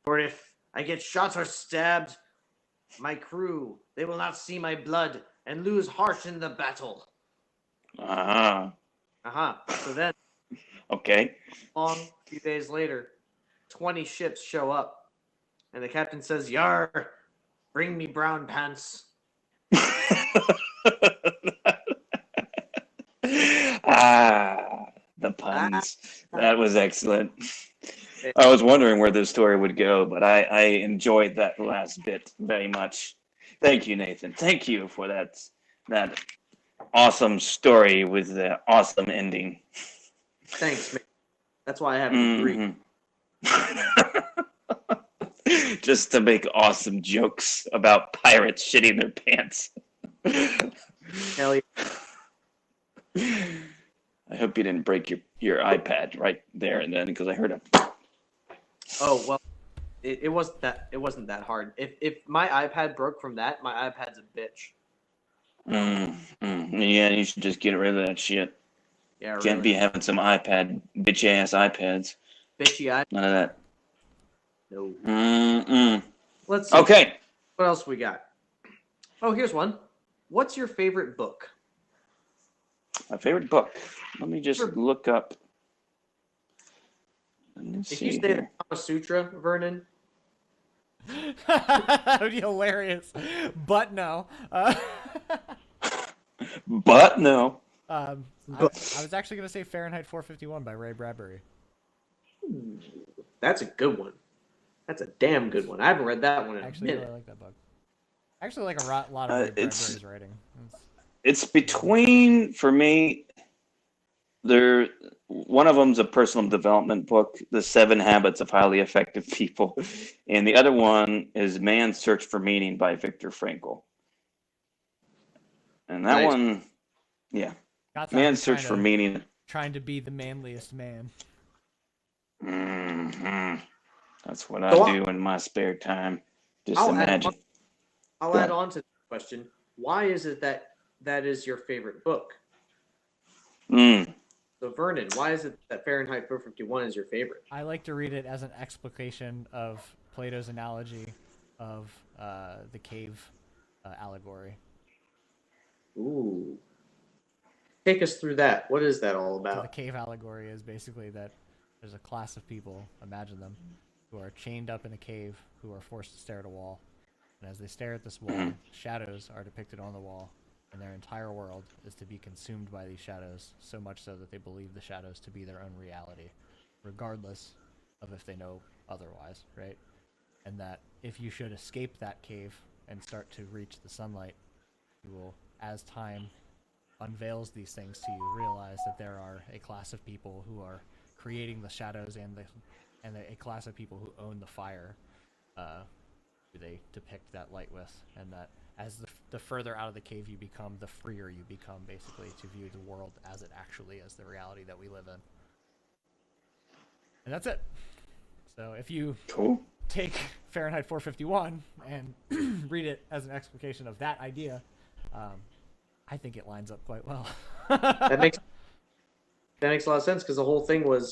for if I get shot or stabbed, my crew, they will not see my blood and lose heart in the battle." Ah. So then, Okay. a few days later, 20 ships show up, and the captain says, "Yar, bring me brown pants." The puns. That was excellent. I was wondering where this story would go, but I enjoyed that last bit very much. Thank you, Nathan. Thank you for that awesome story with the awesome ending. Thanks, man. That's why I have a degree. Mhm. Just to make awesome jokes about pirates shitting their pants. Hell yeah. I hope you didn't break your iPad right there and then, because I heard a. Oh, well, it wasn't that hard. If my iPad broke from that, my iPad's a bitch. Yeah, you should just get rid of that shit. Yeah, really. Can't be having some bitch ass iPads. Bitchy I None of that. no. Mm-mm. Let's see. Okay. What else we got? Oh, here's one. What's your favorite book? My favorite book. Let me just look up. Let's If see you say the here. Kama Sutra, Vernon, That would be hilarious. But no. But no. I was actually going to say Fahrenheit 451 by Ray Bradbury. that's a good one. That's a damn good one. I haven't read that one in I a actually minute. really like that book. I actually like a lot of Ray Bradbury's writing. It's between, for me, one of them's a personal development book, The 7 Habits of Highly Effective People, and the other one is Man's Search for Meaning by Viktor Frankl. And that Nice. one, yeah, Scott's Man's actually Search for Meaning. trying to be the manliest man. hmm That's what So I do in my spare time. Just I'll imagine. I'll add on to the question. Why is it that is your favorite book? Mm. So Vernon, why is it that Fahrenheit 451 is your favorite? I like to read it as an explication of Plato's analogy of the cave allegory. Ooh. Take us through that. What is that all So the about? cave allegory is basically that there's a class of people, imagine them, who are chained up in a cave, who are forced to stare at a wall. And as they stare at this wall, shadows are depicted on the wall, and their entire world is to be consumed by these shadows, so much so that they believe the shadows to be their own reality, regardless of if they know otherwise, right? And that if you should escape that cave and start to reach the sunlight, you will, as time unveils these things to you, realize that there are a class of people who are creating the shadows and a class of people who own the fire, who they depict that light with, and that as the further out of the cave you become, the freer you become, basically, to view the world as it actually is, the reality that we live in. And that's it. So if you Cool. take Fahrenheit 451 and read it as an explication of that idea, I think it lines up quite well. That makes a lot of sense because the whole thing was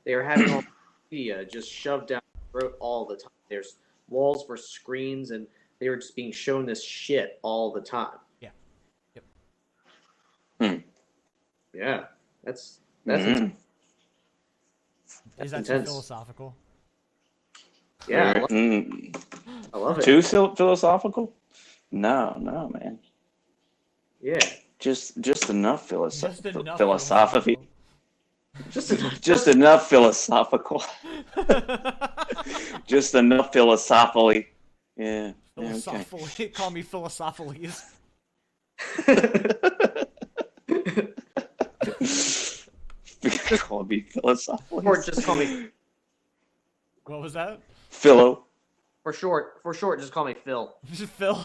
they were having all the media just shoved down their throat all the time. There's walls for screens, and they were just being shown this shit all the time. Yeah. Yep. Yeah, that's Mhm. Is that intense. too philosophical? yeah, I love it. Too philosophical? No, man. Yeah, Just enough Just enough philosophy. just Enough philosophical. Just enough philosophically. Yeah. Okay. Philosophically, call me philosophically. Call me philosophically. or just call me What was that? Philo. for short. For short, just call me Phil. Just Phil.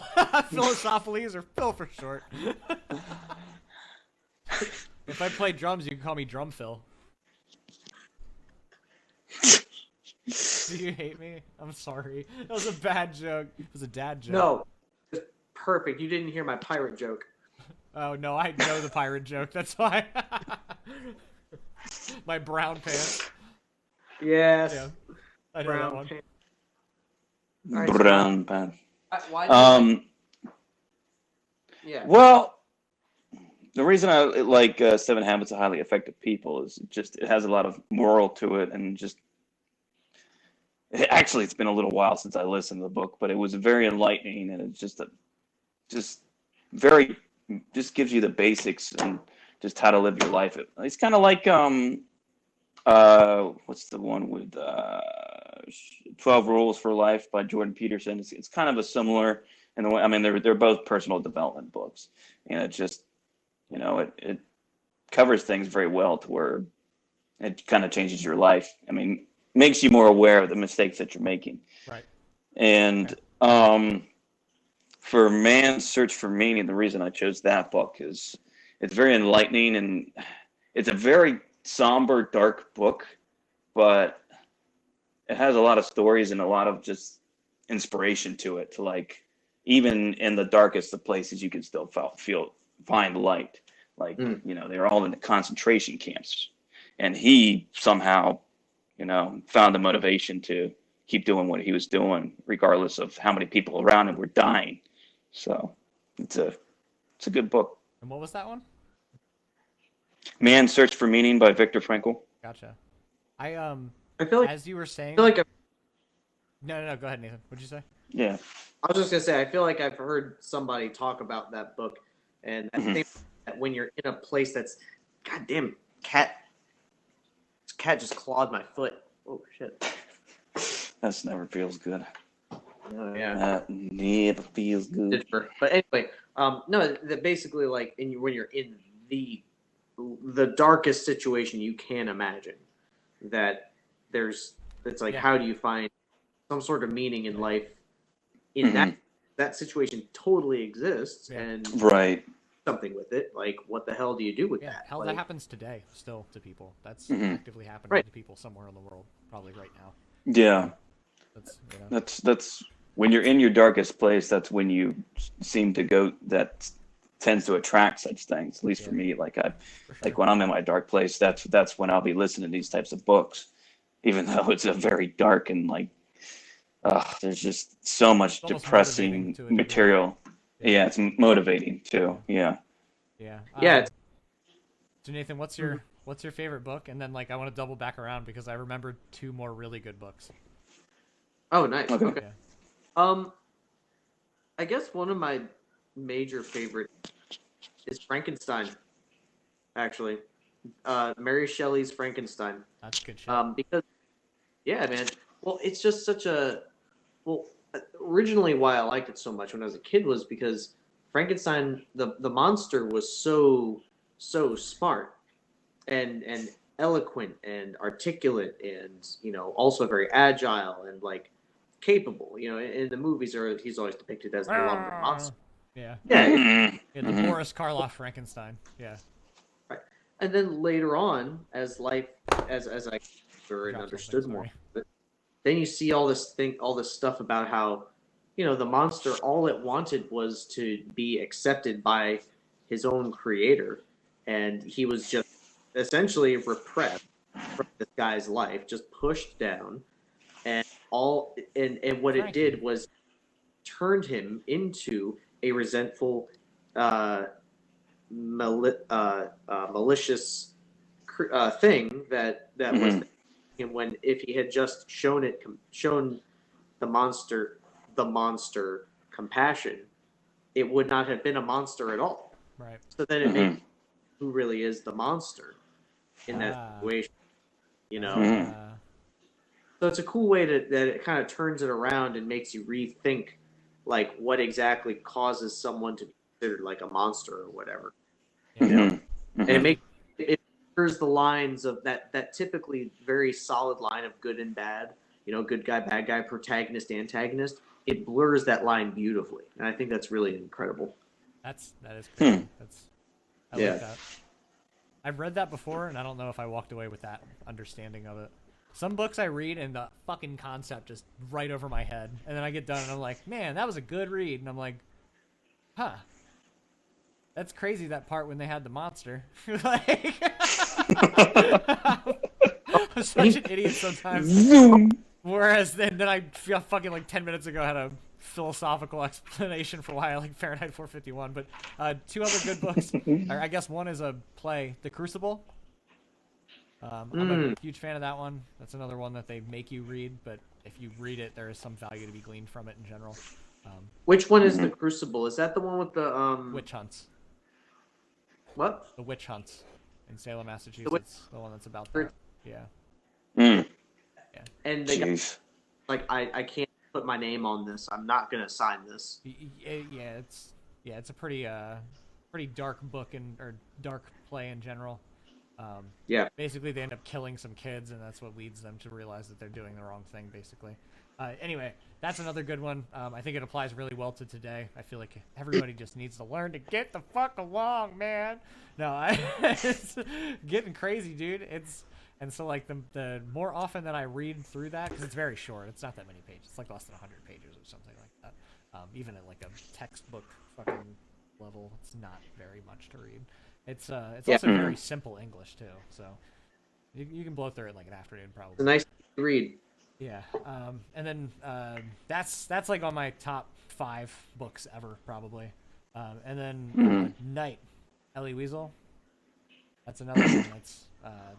Philosophically or Phil for short. If I play drums, you can call me Drum Phil. Do you hate me? I'm sorry. That was a bad joke. It was a dad joke. No, it's perfect. You didn't hear my pirate joke. Oh no, I know the pirate joke. That's why. My brown pants. Yes. Yeah, I know that Brown one. pants. All right, so Brown pan. why do you yeah. Well, the reason I like 7 Habits of Highly Effective People is just it has a lot of moral to it, and just actually it's been a little while since I listened to the book, but it was very enlightening, and it's just just gives you the basics and just how to live your life. It's kind of like what's the one with 12 Rules for Life by Jordan Peterson. It's kind of a similar in the way. I mean, they're both personal development books, and it just it covers things very well to where it kind of changes your life. I mean, makes you more aware of the mistakes that you're making. Right. And for Man's Search for Meaning, the reason I chose that book is it's very enlightening, and it's a very somber, dark book, but it has a lot of stories and a lot of just inspiration to it. To like, even in the darkest of places, you can still find light. Like, you know, they're all in the concentration camps, and he somehow, you know, found the motivation to keep doing what he was doing, regardless of how many people around him were dying. So it's a good book. And what was that one? Man's Search for Meaning by Viktor Frankl. Gotcha. I feel like as you were saying. I feel like No, go ahead, Nathan. What'd you say? Yeah. I was just gonna say I feel like I've heard somebody talk about that book, and I think that when you're in a place that's, goddamn cat, this cat just clawed my foot. Oh shit. That never feels good. Oh, yeah. That never feels good. But anyway, no, that basically like when you're in the darkest situation you can imagine, that it's like, how do you find some sort of meaning in life in that situation totally exists, and Right. something with it, like what the hell do you do with Yeah, that? hell, Like, that happens today still to people. That's Mhm. actively happening Right. to people somewhere in the world, probably right now. Yeah. That's, you know. That's when you're in your darkest place, that's when you seem to go, that tends to attract such things, at least for me. Like For sure. like when I'm in my dark place, that's when I'll be listening to these types of books, even though it's a very dark and like, there's just so much It's almost depressing motivating to a degree. material. Yeah, it's motivating too. Yeah. Yeah. Yeah, So Nathan, what's your favorite book? And then like I want to double back around because I remembered two more really good books. oh, nice. Okay. Okay. I guess one of my major favorite is Frankenstein. Actually, Mary Shelley's Frankenstein. That's good shit. Because, yeah, man. Well, it's just such a originally why I liked it so much when I was a kid was because Frankenstein, the monster, was so smart and eloquent and articulate, and also very agile and like capable. In the movies, he's always depicted as the lumbering monster. Yeah. Yeah, Mhm. Yeah, the Boris Karloff Frankenstein. Yeah. and then later on, as I grew and Drop understood something, more, sorry. but then you see all this stuff about how the monster, all it wanted was to be accepted by his own creator, and he was just essentially repressed from this guy's life, just pushed down, and what it did was turned him into a resentful, malicious thing that was. And when if he had just shown the monster compassion, it would not have been a monster at all. Right. So then it makes who really is the monster in that Ah. situation. Mhm. So it's a cool way that it kind of turns it around and makes you rethink like what exactly causes someone to be considered like a monster or whatever. Mhm. And it blurs the lines of that typically very solid line of good and bad, good guy, bad guy, protagonist, antagonist. It blurs that line beautifully, and I think that's really incredible. That is crazy. I Yeah. like that. I've read that before, and I don't know if I walked away with that understanding of it. Some books I read, and the fucking concept is right over my head, and then I get done, and I'm like, man, that was a good read, and I'm like, huh. That's crazy, that part when they had the monster. Like, I'm such an idiot sometimes. Whereas then I feel fucking like 10 minutes ago had a philosophical explanation for why I like Fahrenheit 451. But two other good books. I guess one is a play, The Crucible. I'm a huge fan of that one. That's another one that they make you read, but if you read it, there is some value to be gleaned from it in general. Which one is The Crucible? Is that the one with the Witch hunts. what? The witch hunts in Salem, Massachusetts. The one that's about that. Yeah. Mm. And they got, Jeez. like I can't put my name on this. I'm not gonna sign this. Yeah, it's a pretty dark book or dark play in general. Yeah. Basically, they end up killing some kids, and that's what leads them to realize that they're doing the wrong thing. Basically. Anyway, that's another good one. I think it applies really well to today. I feel like everybody just needs to learn to get the fuck along, man. No, it's getting crazy, dude. And so like the more often that I read through that, because it's very short, it's not that many pages. It's like less than 100 pages or something like that. Even at like a textbook fucking level, it's not very much to read. It's also very simple English too, so you can blow through it in like an afternoon probably. It's a nice read. Yeah, and then that's like on my top 5 books ever probably. And then Night, Elie Wiesel. That's another one that's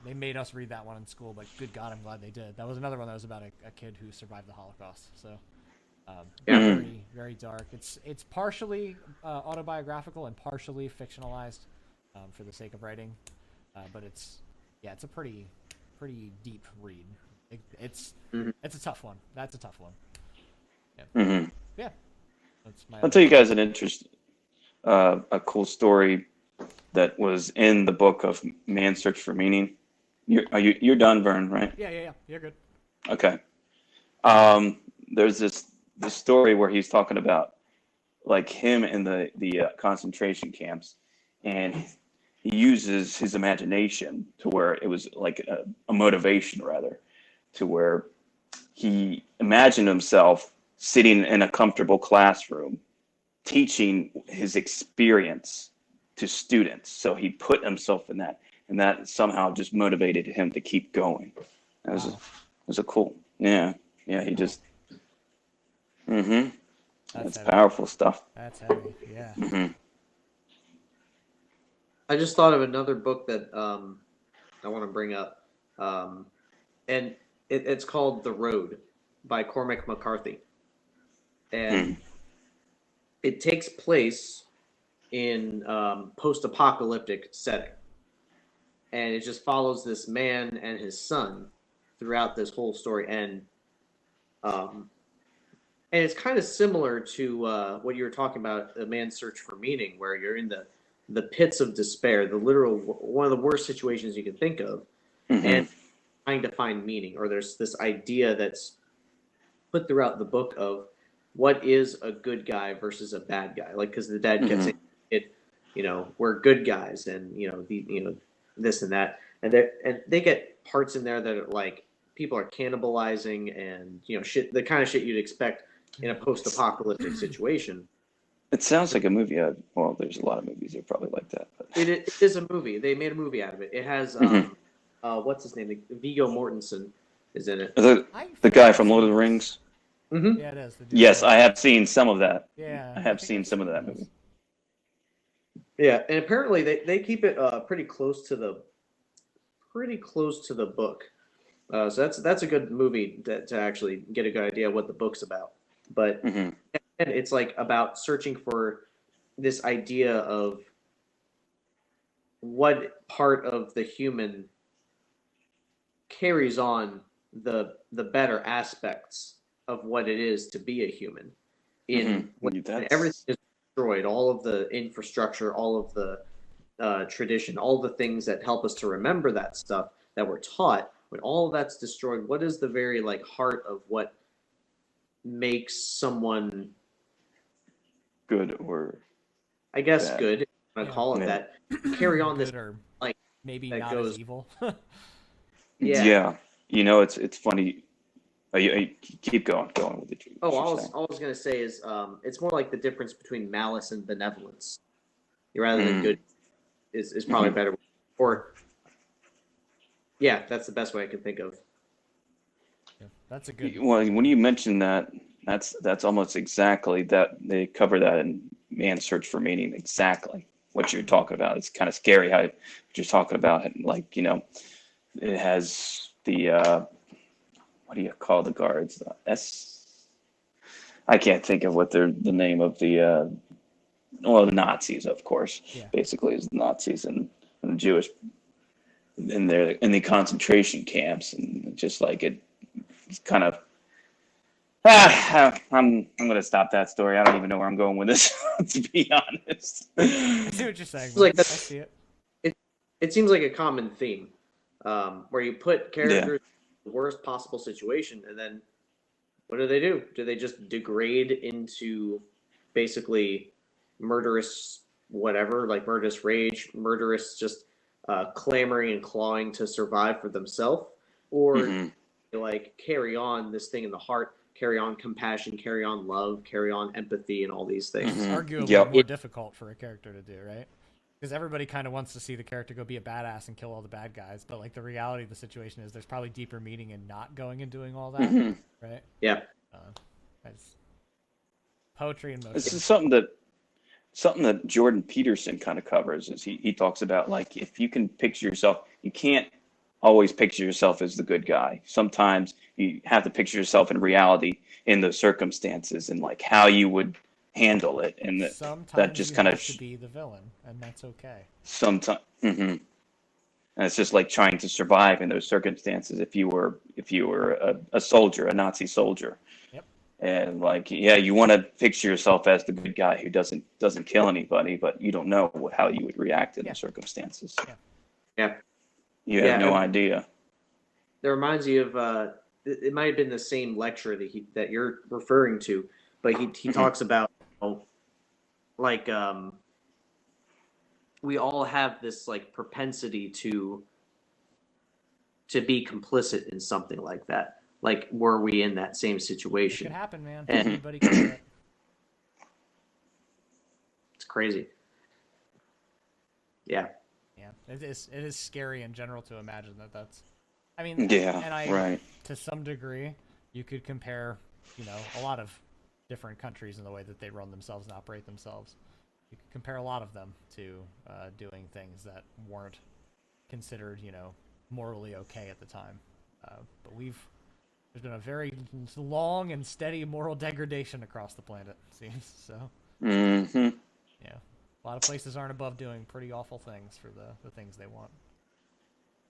they made us read that one in school, but good God, I'm glad they did. That was another one that was about a kid who survived the Holocaust. So very, very dark. It's partially autobiographical and partially fictionalized for the sake of writing, but it's a pretty deep read. It's a tough one. That's a tough one. Yeah. Yeah. That's my I'll tell you guys a cool story that was in the book of Man's Search for Meaning. You're done, Vern, right? Yeah. You're good. Okay. There's this story where he's talking about like him in the concentration camps, and he uses his imagination to where it was like a motivation rather, to where he imagined himself sitting in a comfortable classroom teaching his experience to students. So he put himself in that, and that somehow just motivated him to keep going. It was a cool, yeah. He just, that's heavy. powerful stuff. That's heavy, yeah. I just thought of another book that I want to bring up, and it's called The Road by Cormac McCarthy, and it takes place in post-apocalyptic setting, and it just follows this man and his son throughout this whole story, and it's kind of similar to what you were talking about, A Man's Search for Meaning, where you're in the pits of despair, the literal one of the worst situations you can think of, and trying to find meaning. Or there's this idea that's put throughout the book of what is a good guy versus a bad guy. Like, because the dad kept saying, we're good guys, and this and that, and they get parts in there that are like people are cannibalizing and shit, the kind of shit you'd expect in a post-apocalyptic situation. It sounds like a movie. Well, there's a lot of movies that are probably like that. But. It is a movie. They made a movie out of it. It has what's his name? Viggo Mortensen is in it. The guy from Lord of the Rings. Mm-hmm. Yeah, it is. Yes, I have seen some of that. Yeah, I have seen some of that movie. Yeah, and apparently they keep it pretty close to the book. So that's a good movie to actually get a good idea of what the book's about. But and it's like about searching for this idea of what part of the human carries on the better aspects of what it is to be a human. When everything is destroyed, all of the infrastructure, all of the tradition, all the things that help us to remember that stuff that we're taught, when all of that's destroyed, what is the very heart of what makes someone good, or I guess bad. Good, I'm gonna call it that, carry on this or maybe that not goes, as evil. Yeah. It's funny. You keep going with it. All I was gonna say is it's more like the difference between malice and benevolence, rather than good is probably better. Or that's the best way I can think of. Yeah, that's a good. Well, when you mention that, that's almost exactly that. They cover that in Man's Search for Meaning. Exactly what you're talking about. It's kind of scary how what you're talking about. It has the what do you call the guards? I can't think of what the name of the Nazis, of course. Yeah. Basically, is the Nazis and the Jewish in the concentration camps, and just like it's kind of. I'm going to stop that story. I don't even know where I'm going with this, to be honest. I see what you're saying. I see it. It seems like a common theme, where you put characters in the worst possible situation, and then what do? Do they just degrade into basically murderous whatever, like murderous rage, murderous just clamoring and clawing to survive for themselves, or Mhm. like carry on this thing in the heart, carry on compassion, carry on love, carry on empathy, and all these things. Mhm. Arguably Yep. more difficult for a character to do, right? Because everybody kind of wants to see the character go be a badass and kill all the bad guys, but like the reality of the situation is there's probably deeper meaning in not going and doing all that, Mhm. right? Yeah, That's poetry in This motion. is something that Jordan Peterson kind of covers. Is he talks about, like, if you can picture yourself, you can't always picture yourself as the good guy. Sometimes you have to picture yourself in reality in those circumstances and like how you would handle it, and that Sometimes just you kind have of to be the villain, and that's okay. sometimes. And it's just like trying to survive in those circumstances. If you were a soldier, a Nazi soldier, Yep. and like, yeah, you want to picture yourself as the good guy who doesn't kill anybody, but you don't know how you would react in Yeah. those circumstances. yeah. You have Yeah, no idea. That reminds you of it might have been the same lecture that you're referring to, but he talks about like we all have this like propensity to be complicit in something like that. Like, were we in that same It situation? could happen, man. And- Anybody can do it. It's crazy. Yeah. Yeah, it is scary in general to imagine that that's. I mean, Yeah, and I right. to some degree, you could compare, a lot of different countries in the way that they run themselves and operate themselves. You could compare a lot of them to doing things that weren't considered, morally okay at the time. But there's been a very long and steady moral degradation across the planet, it seems. So, hmm yeah, a lot of places aren't above doing pretty awful things for the things they want.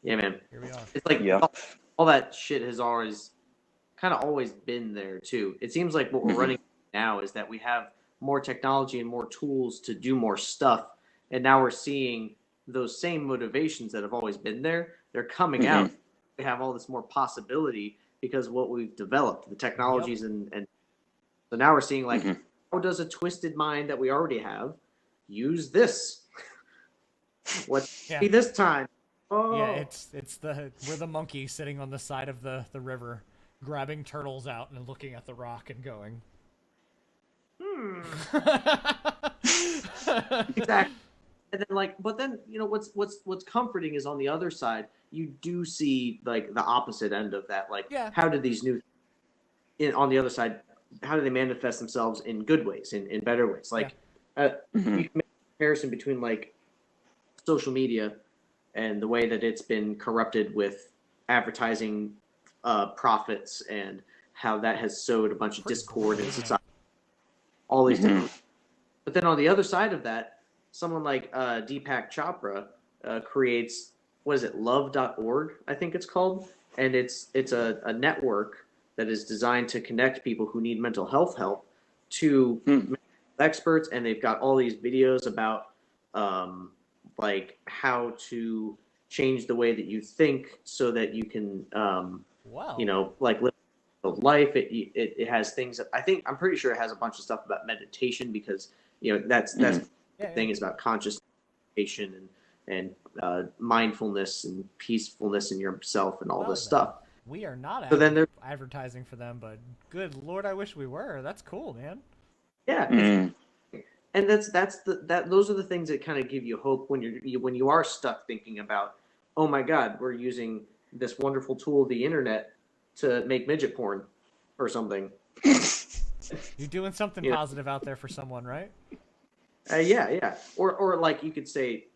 Yeah, man. Here we are. It's like Yeah. all that shit has always been there too. It seems like what we're running now is that we have more technology and more tools to do more stuff, and now we're seeing those same motivations that have always been there. They're coming out. We have all this more possibility because of what we've developed, the technologies, and so now we're seeing like, how does a twisted mind that we already have use this? What's Yeah. this time? Oh, Yeah, we're the monkey sitting on the side of the river, grabbing turtles out and looking at the rock and going. exactly. And then but then what's comforting is on the other side you do see like the opposite end of that. Like, Yeah. how do these on the other side, how do they manifest themselves in good ways, in better ways? Like, you can make a comparison between like social media and the way that it's been corrupted with advertising profits, and how that has sowed a bunch of discord in society. All these different. But then on the other side of that, someone like Deepak Chopra creates, what is it, love.org, I think it's called. And it's a network that is designed to connect people who need mental health help to experts. And they've got all these videos about like how to change the way that you think so that you can, Wow. like live a life. It has things that I'm pretty sure it has a bunch of stuff about meditation, because that's the thing is about conscious meditation and mindfulness and peacefulness in yourself and all Well, this then. stuff. We are not So then advertising for them, but good Lord, I wish we were. That's cool, man. Yeah, and those are the things that kind of give you hope when you are stuck thinking about, oh my God, we're using this wonderful tool, the internet, to make midget porn or something. You're doing something positive out there for someone, right? Yeah. Or like you could say,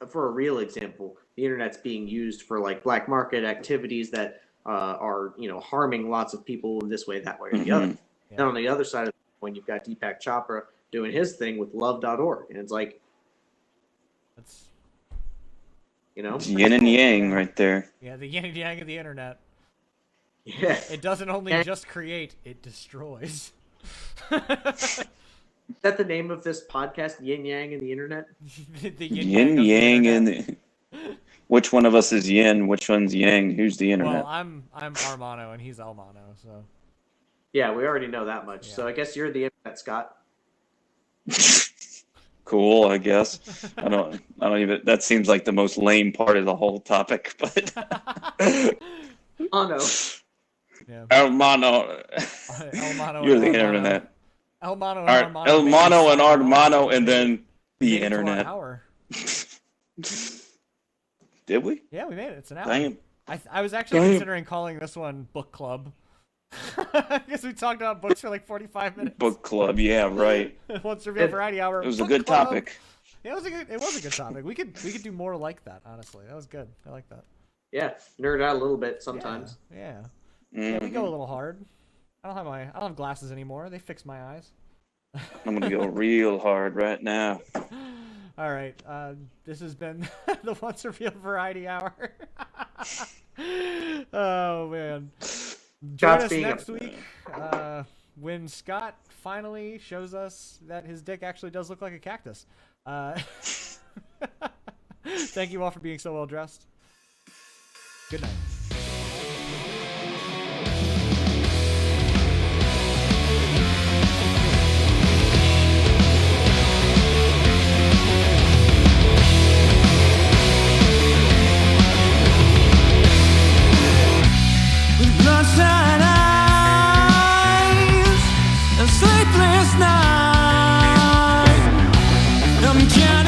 for a real example, the internet's being used for like black market activities that are harming lots of people in this way, that way, or the other. Yeah. And on the other side of when you've got Deepak Chopra doing his thing with love.org, and it's like, That's It's yin and yang right there. yeah, the yin and yang of the internet. yeah. It doesn't only just create; it destroys. Is that the name of this podcast, Yin Yang and the Internet? The Yin of the yang internet. and which one of us is yin? Which one's yang? Who's the internet? Well, I'm Armano and he's Almano, so Yeah, we already know that much. Yeah. So I guess you're the Internet, Scott. cool, I guess. I don't even. That seems like the most lame part of the whole topic. But Oh no. Yeah. El Mono, El Mono you're and the Armano. internet. El Mono and Armano. El made Mono it and so Armano, long. and then We the made it to our internet. hour. Did we? Yeah, we made it. It's an hour. Damn. I was actually Damn. considering calling this one Book Club. Because we talked about books for like 45 minutes. Book club. Yeah, right. Once reveal variety hour. It was a Book good Club. topic. Yeah, it was a good topic. We could do more like that, honestly. That was good. I like that. Yeah, nerd out a little bit sometimes. Yeah. Yeah, we go a Mhm. little hard. I don't have glasses anymore. They fixed my eyes. I'm gonna go real hard right now. All right. This has been the Once Revealed Variety Hour. Oh man. Join Scott's us being next week when Scott finally shows us that his dick actually does look like a cactus. Thank you all for being so well dressed. Good night. With bloodshot eyes and sleepless nights, I'm counting